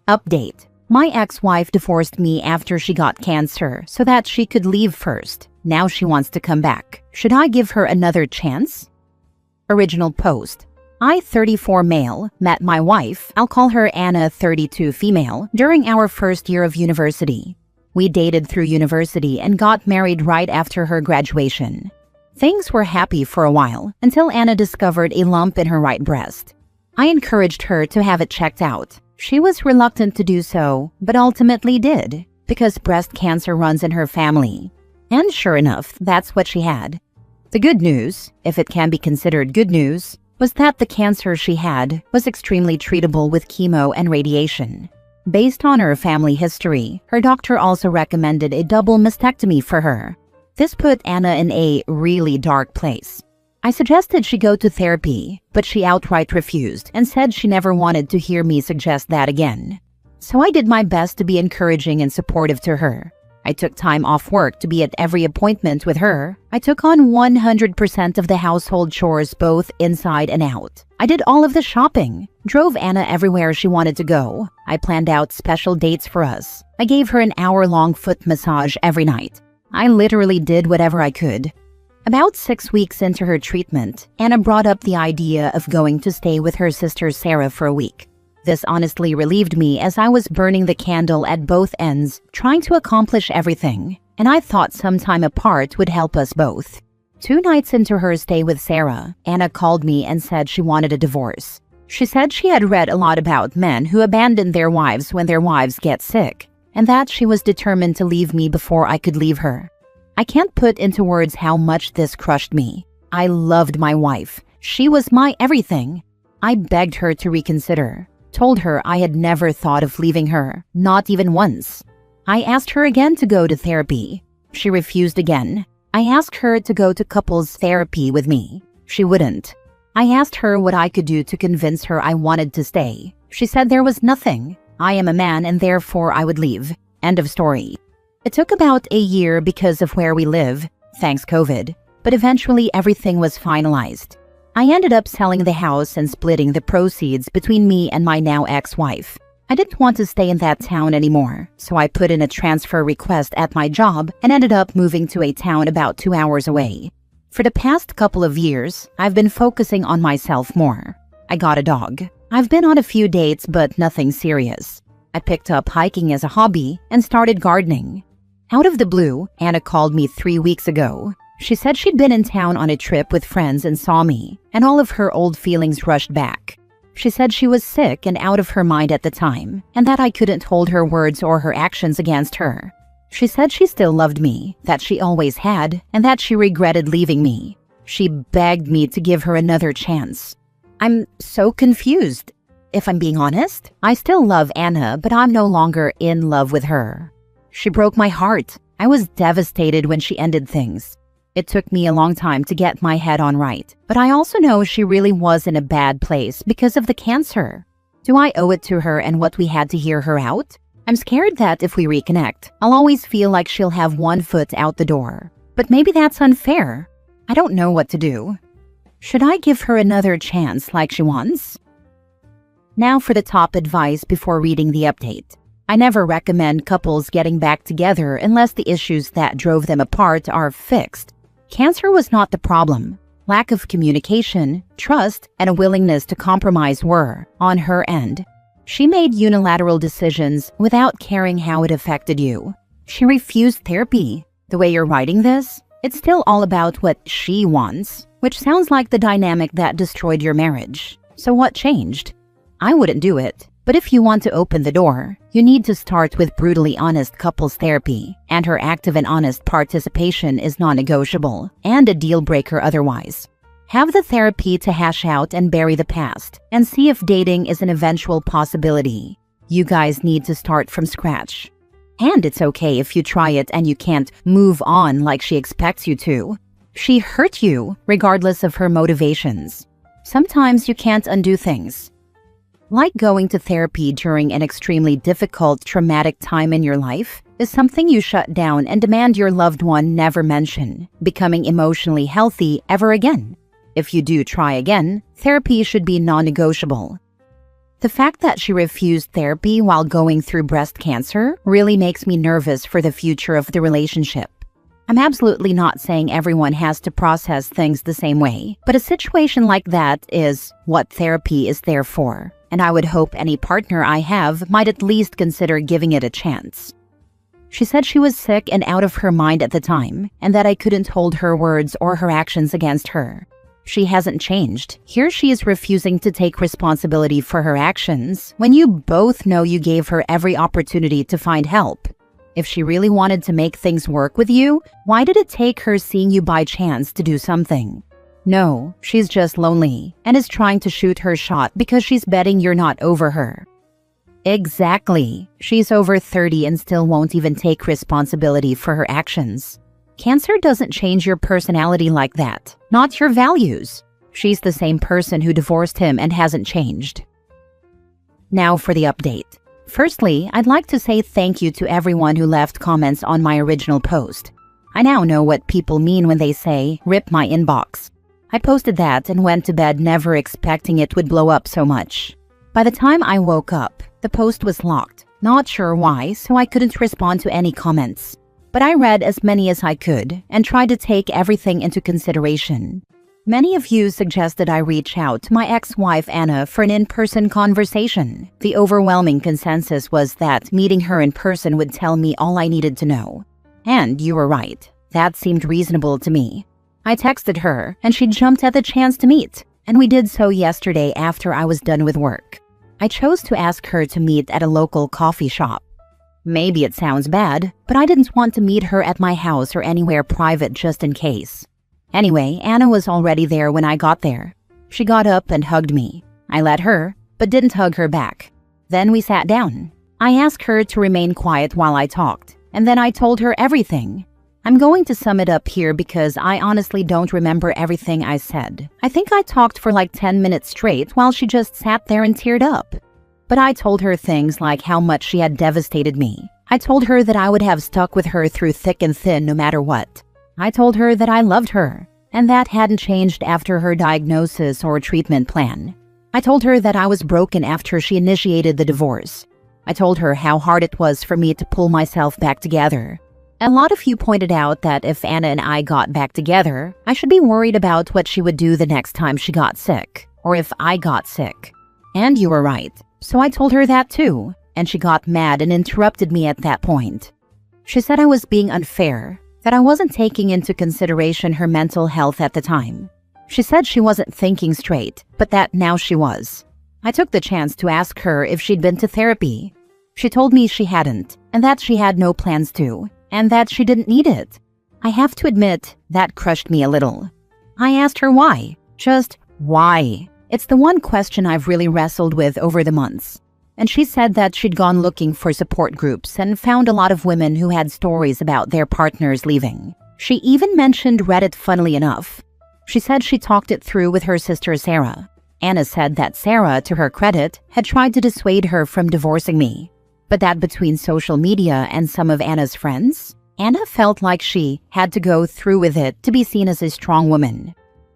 Update. My ex-wife divorced me after she got cancer so that she could leave first. Now she wants to come back. Should I give her another chance? Original post. I, 34 male, met my wife, I'll call her Anna, 32 female, during our first year of university. We dated through university and got married right after her graduation. Things were happy for a while until Anna discovered a lump in her right breast. I encouraged her to have it checked out. She was reluctant to do so, but ultimately did, because breast cancer runs in her family. And sure enough, that's what she had. The good news, if it can be considered good news, was that the cancer she had was extremely treatable with chemo and radiation. Based on her family history, her doctor also recommended a double mastectomy for her. This put Anna in a really dark place. I suggested she go to therapy, but she outright refused and said she never wanted to hear me suggest that again. So I did my best to be encouraging and supportive to her. I took time off work to be at every appointment with her. I took on 100% of the household chores both inside and out. I did all of the shopping, drove Anna everywhere she wanted to go. I planned out special dates for us. I gave her an hour-long foot massage every night. I literally did whatever I could. About 6 weeks into her treatment, Anna brought up the idea of going to stay with her sister Sarah for a week. This honestly relieved me as I was burning the candle at both ends, trying to accomplish everything, and I thought some time apart would help us both. 2 nights into her stay with Sarah, Anna called me and said she wanted a divorce. She said she had read a lot about men who abandon their wives when their wives get sick, and that she was determined to leave me before I could leave her. I can't put into words how much this crushed me. I loved my wife. She was my everything. I begged her to reconsider. Told her I had never thought of leaving her, not even once. I asked her again to go to therapy. She refused again. I asked her to go to couples therapy with me. She wouldn't. I asked her what I could do to convince her I wanted to stay. She said there was nothing. I am a man and therefore I would leave. End of story. It took about a year because of where we live, thanks COVID, but eventually everything was finalized. I ended up selling the house and splitting the proceeds between me and my now ex-wife. I didn't want to stay in that town anymore, so I put in a transfer request at my job and ended up moving to a town about 2 hours away. For the past couple of years, I've been focusing on myself more. I got a dog. I've been on a few dates, but nothing serious. I picked up hiking as a hobby and started gardening. Out of the blue, Anna called me 3 weeks ago. She said she'd been in town on a trip with friends and saw me, and all of her old feelings rushed back. She said she was sick and out of her mind at the time, and that I couldn't hold her words or her actions against her. She said she still loved me, that she always had, and that she regretted leaving me. She begged me to give her another chance. I'm so confused. If I'm being honest, I still love Anna, but I'm no longer in love with her. She broke my heart. I was devastated when she ended things. It took me a long time to get my head on right, but I also know she really was in a bad place because of the cancer. Do I owe it to her and what we had to hear her out? I'm scared that if we reconnect, I'll always feel like she'll have one foot out the door. But maybe that's unfair. I don't know what to do. Should I give her another chance like she wants? Now for the top advice before reading the update. I never recommend couples getting back together unless the issues that drove them apart are fixed. Cancer was not the problem. Lack of communication, trust, and a willingness to compromise were, on her end. She made unilateral decisions without caring how it affected you. She refused therapy. The way you're writing this, it's still all about what she wants, which sounds like the dynamic that destroyed your marriage. So what changed? I wouldn't do it. But if you want to open the door, you need to start with brutally honest couples therapy, and her active and honest participation is non-negotiable and a deal breaker otherwise. Have the therapy to hash out and bury the past, and see if dating is an eventual possibility. You guys need to start from scratch. And it's okay if you try it and you can't move on like she expects you to. She hurt you, regardless of her motivations. Sometimes you can't undo things. Like going to therapy during an extremely difficult, traumatic time in your life is something you shut down and demand your loved one never mention, becoming emotionally healthy ever again. If you do try again, therapy should be non-negotiable. The fact that she refused therapy while going through breast cancer really makes me nervous for the future of the relationship. I'm absolutely not saying everyone has to process things the same way, but a situation like that is what therapy is there for, and I would hope any partner I have might at least consider giving it a chance. She said she was sick and out of her mind at the time, and that I couldn't hold her words or her actions against her. She hasn't changed. Here she is refusing to take responsibility for her actions when you both know you gave her every opportunity to find help. If she really wanted to make things work with you, why did it take her seeing you by chance to do something? No, she's just lonely and is trying to shoot her shot because she's betting you're not over her. Exactly. She's over 30 and still won't even take responsibility for her actions. Cancer doesn't change your personality like that, not your values. She's the same person who divorced him and hasn't changed. Now for the update. Firstly, I'd like to say thank you to everyone who left comments on my original post. I now know what people mean when they say, "rip my inbox." I posted that and went to bed never expecting it would blow up so much. By the time I woke up, the post was locked. Not sure why, so I couldn't respond to any comments. But I read as many as I could and tried to take everything into consideration. Many of you suggested I reach out to my ex-wife Anna for an in-person conversation. The overwhelming consensus was that meeting her in person would tell me all I needed to know. And you were right. That seemed reasonable to me. I texted her, and she jumped at the chance to meet, and we did so yesterday after I was done with work. I chose to ask her to meet at a local coffee shop. Maybe it sounds bad, but I didn't want to meet her at my house or anywhere private just in case. Anyway, Anna was already there when I got there. She got up and hugged me. I let her, but didn't hug her back. Then we sat down. I asked her to remain quiet while I talked, and then I told her everything. I'm going to sum it up here because I honestly don't remember everything I said. I think I talked for like 10 minutes straight while she just sat there and teared up. But I told her things like how much she had devastated me. I told her that I would have stuck with her through thick and thin no matter what. I told her that I loved her, and that hadn't changed after her diagnosis or treatment plan. I told her that I was broken after she initiated the divorce. I told her how hard it was for me to pull myself back together. A lot of you pointed out that if Anna and I got back together, I should be worried about what she would do the next time she got sick, or if I got sick. And you were right. So I told her that too, and she got mad and interrupted me at that point. She said I was being unfair, that I wasn't taking into consideration her mental health at the time. She said she wasn't thinking straight, but that now she was. I took the chance to ask her if she'd been to therapy. She told me she hadn't, and that she had no plans to, and that she didn't need it. I have to admit, that crushed me a little. I asked her why. Just why? It's the one question I've really wrestled with over the months. And she said that she'd gone looking for support groups and found a lot of women who had stories about their partners leaving. She even mentioned Reddit, funnily enough. She said she talked it through with her sister Sarah. Anna said that Sarah, to her credit, had tried to dissuade her from divorcing me. But that between social media and some of Anna's friends, Anna felt like she had to go through with it to be seen as a strong woman.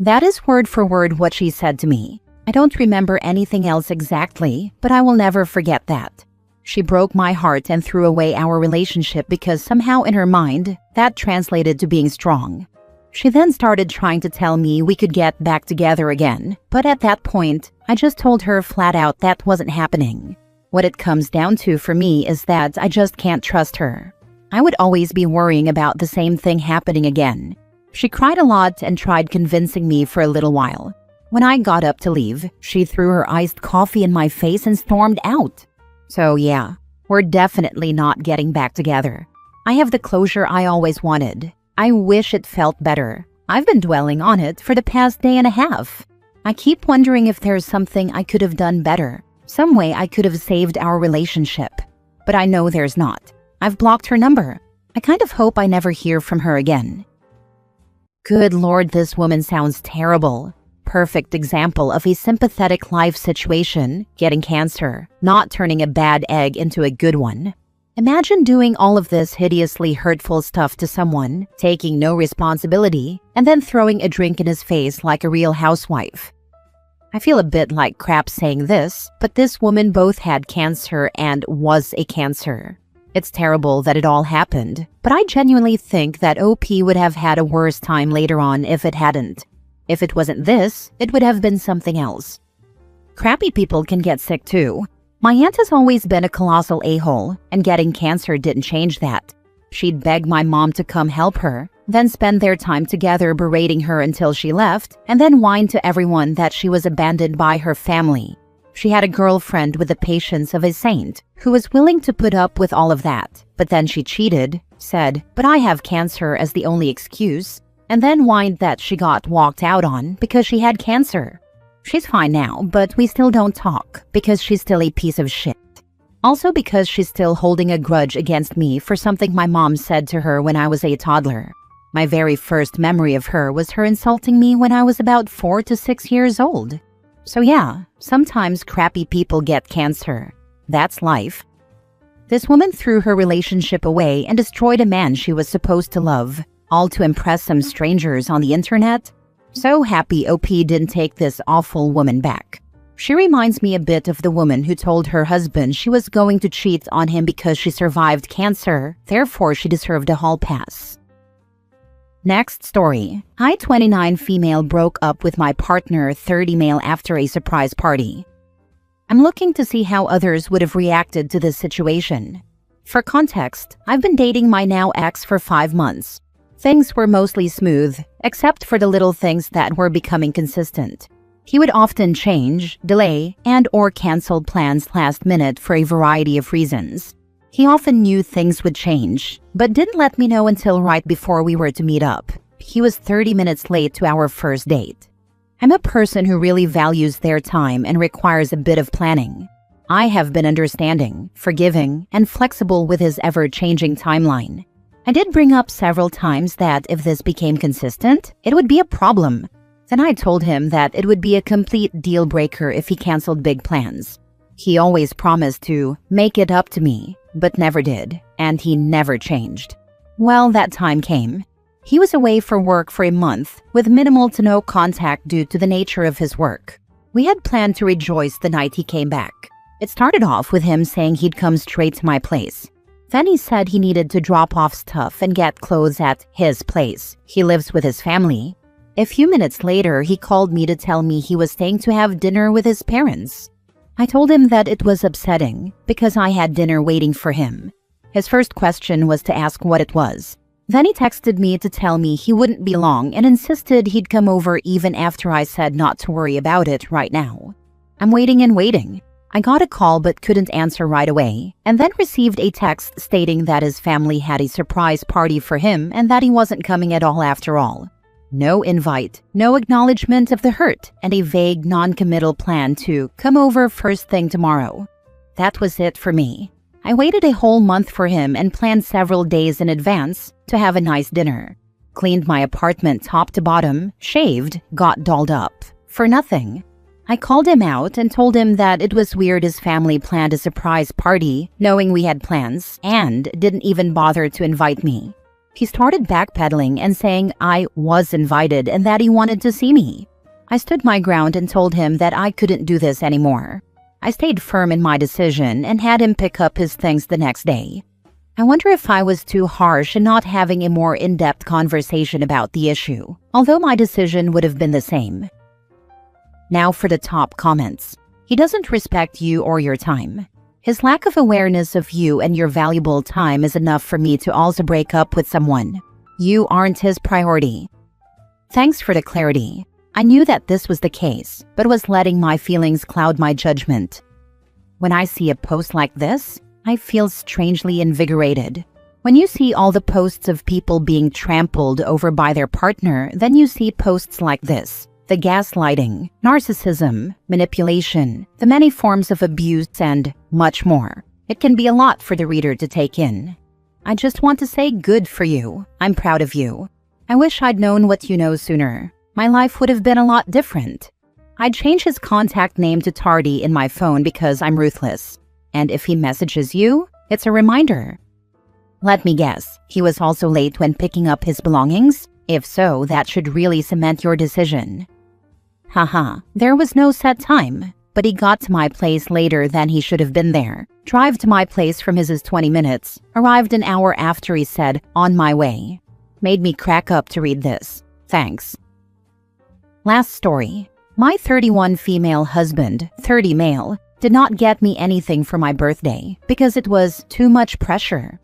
That is word for word what she said to me. I don't remember anything else exactly, but I will never forget that. She broke my heart and threw away our relationship because somehow in her mind, that translated to being strong. She then started trying to tell me we could get back together again, but at that point, I just told her flat out that wasn't happening. What it comes down to for me is that I just can't trust her. I would always be worrying about the same thing happening again. She cried a lot and tried convincing me for a little while. When I got up to leave, she threw her iced coffee in my face and stormed out. So yeah, we're definitely not getting back together. I have the closure I always wanted. I wish it felt better. I've been dwelling on it for the past day and a half. I keep wondering if there's something I could have done better, some way I could have saved our relationship. But I know there's not. I've blocked her number. I kind of hope I never hear from her again. Good Lord, this woman sounds terrible. Perfect example of a sympathetic life situation, getting cancer, not turning a bad egg into a good one. Imagine doing all of this hideously hurtful stuff to someone, taking no responsibility, and then throwing a drink in his face like a real housewife. I feel a bit like crap saying this, but this woman both had cancer and was a cancer. It's terrible that it all happened, but I genuinely think that OP would have had a worse time later on if it hadn't. If it wasn't this, it would have been something else. Crappy people can get sick too. My aunt has always been a colossal a-hole, and getting cancer didn't change that. She'd beg my mom to come help her, then spend their time together berating her until she left, and then whine to everyone that she was abandoned by her family. She had a girlfriend with the patience of a saint, who was willing to put up with all of that, but then she cheated, said, "But I have cancer" as the only excuse, and then whined that she got walked out on because she had cancer. She's fine now, but we still don't talk because she's still a piece of shit. Also because she's still holding a grudge against me for something my mom said to her when I was a toddler. My very first memory of her was her insulting me when I was about 4 to 6 years old. So yeah, sometimes crappy people get cancer. That's life. This woman threw her relationship away and destroyed a man she was supposed to love, all to impress some strangers on the internet. So happy OP didn't take this awful woman back. She reminds me a bit of the woman who told her husband she was going to cheat on him because she survived cancer, therefore she deserved a hall pass. Next story. I, 29 female, broke up with my partner, 30 male, after a surprise party. I'm looking to see how others would have reacted to this situation. For context, I've been dating my now ex for 5 months. Things were mostly smooth, except for the little things that were becoming consistent. He would often change, delay, and/or cancel plans last minute for a variety of reasons. He often knew things would change, but didn't let me know until right before we were to meet up. He was 30 minutes late to our first date. I'm a person who really values their time and requires a bit of planning. I have been understanding, forgiving, and flexible with his ever-changing timeline. I did bring up several times that if this became consistent, it would be a problem. Then I told him that it would be a complete deal breaker if he canceled big plans. He always promised to make it up to me, but never did, and he never changed. Well, that time came. He was away for work for a month, with minimal to no contact due to the nature of his work. We had planned to rejoice the night he came back. It started off with him saying he'd come straight to my place. Then he said he needed to drop off stuff and get clothes at his place. He lives with his family. A few minutes later, he called me to tell me he was staying to have dinner with his parents. I told him that it was upsetting because I had dinner waiting for him. His first question was to ask what it was. Then he texted me to tell me he wouldn't be long and insisted he'd come over even after I said not to worry about it right now. I'm waiting and waiting. I got a call but couldn't answer right away, and then received a text stating that his family had a surprise party for him and that he wasn't coming at all after all. No invite, no acknowledgement of the hurt, and a vague non-committal plan to come over first thing tomorrow. That was it for me. I waited a whole month for him and planned several days in advance to have a nice dinner. Cleaned my apartment top to bottom, shaved, got dolled up. For nothing. I called him out and told him that it was weird his family planned a surprise party, knowing we had plans, and didn't even bother to invite me. He started backpedaling and saying I was invited and that he wanted to see me. I stood my ground and told him that I couldn't do this anymore. I stayed firm in my decision and had him pick up his things the next day. I wonder if I was too harsh in not having a more in-depth conversation about the issue, although my decision would have been the same. Now for the top comments. He doesn't respect you or your time. His lack of awareness of you and your valuable time is enough for me to also break up with someone. You aren't his priority. Thanks for the clarity. I knew that this was the case, but was letting my feelings cloud my judgment. When I see a post like this, I feel strangely invigorated. When you see all the posts of people being trampled over by their partner, then you see posts like this. The gaslighting, narcissism, manipulation, the many forms of abuse, and much more. It can be a lot for the reader to take in. I just want to say good for you. I'm proud of you. I wish I'd known what you know sooner. My life would have been a lot different. I'd change his contact name to Tardy in my phone because I'm ruthless. And if he messages you, it's a reminder. Let me guess, he was also late when picking up his belongings? If so, that should really cement your decision. Haha, there was no set time, but he got to my place later than he should have been there. Drive to my place from his 20 minutes. Arrived an hour after he said, "On my way." Made me crack up to read this. Thanks. Last story. My 31 female husband, 30 male, did not get me anything for my birthday because it was too much pressure.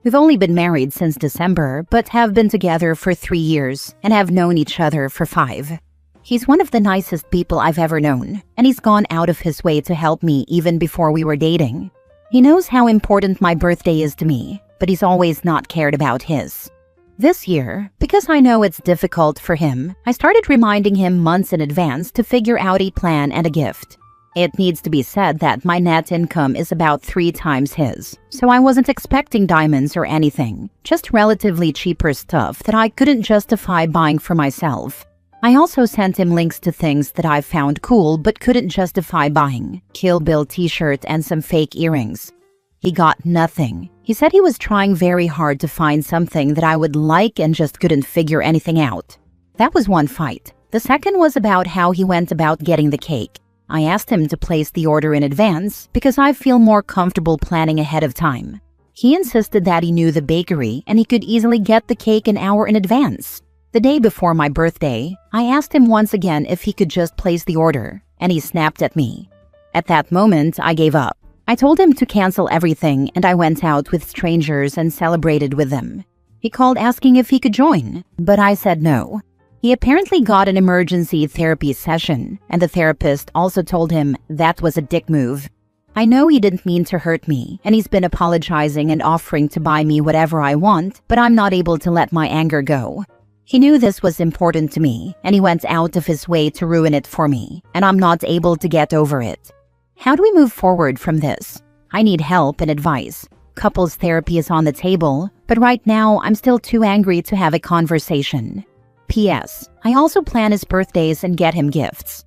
We've only been married since December, but have been together for 3 years and have known each other for 5. He's one of the nicest people I've ever known, and he's gone out of his way to help me even before we were dating. He knows how important my birthday is to me, but he's always not cared about his. This year, because I know it's difficult for him, I started reminding him months in advance to figure out a plan and a gift. It needs to be said that my net income is about 3 times his, so I wasn't expecting diamonds or anything, just relatively cheaper stuff that I couldn't justify buying for myself. I also sent him links to things that I found cool but couldn't justify buying, Kill Bill t-shirt and some fake earrings. He got nothing. He said he was trying very hard to find something that I would like and just couldn't figure anything out. That was one fight. The second was about how he went about getting the cake. I asked him to place the order in advance because I feel more comfortable planning ahead of time. He insisted that he knew the bakery and he could easily get the cake an hour in advance. The day before my birthday, I asked him once again if he could just place the order, and he snapped at me. At that moment, I gave up. I told him to cancel everything and I went out with strangers and celebrated with them. He called asking if he could join, but I said no. He apparently got an emergency therapy session, and the therapist also told him that was a dick move. I know he didn't mean to hurt me, and he's been apologizing and offering to buy me whatever I want, but I'm not able to let my anger go. He knew this was important to me, and he went out of his way to ruin it for me, and I'm not able to get over it. How do we move forward from this? I need help and advice. Couples therapy is on the table, but right now I'm still too angry to have a conversation. P.S. I also plan his birthdays and get him gifts.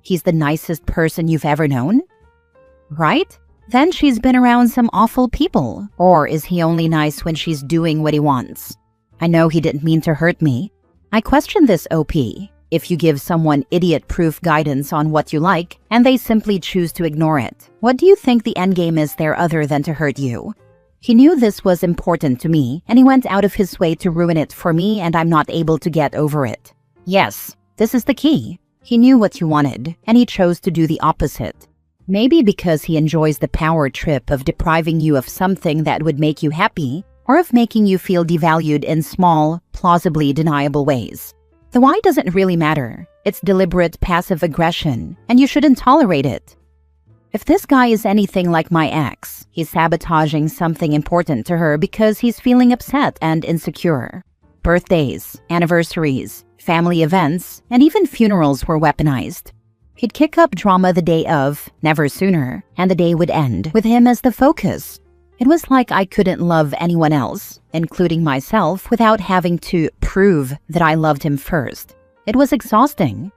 He's the nicest person you've ever known? Right? Then she's been around some awful people. Or is he only nice when she's doing what he wants? I know he didn't mean to hurt me. I question this OP. If you give someone idiot-proof guidance on what you like, and they simply choose to ignore it, what do you think the endgame is there other than to hurt you? He knew this was important to me, and he went out of his way to ruin it for me, and I'm not able to get over it. Yes, this is the key. He knew what you wanted, and he chose to do the opposite. Maybe because he enjoys the power trip of depriving you of something that would make you happy, or of making you feel devalued in small, plausibly deniable ways. The why doesn't really matter. It's deliberate passive aggression, and you shouldn't tolerate it. If this guy is anything like my ex, he's sabotaging something important to her because he's feeling upset and insecure. Birthdays, anniversaries, family events, and even funerals were weaponized. He'd kick up drama the day of, never sooner, and the day would end with him as the focus. It was like I couldn't love anyone else, including myself, without having to prove that I loved him first. It was exhausting.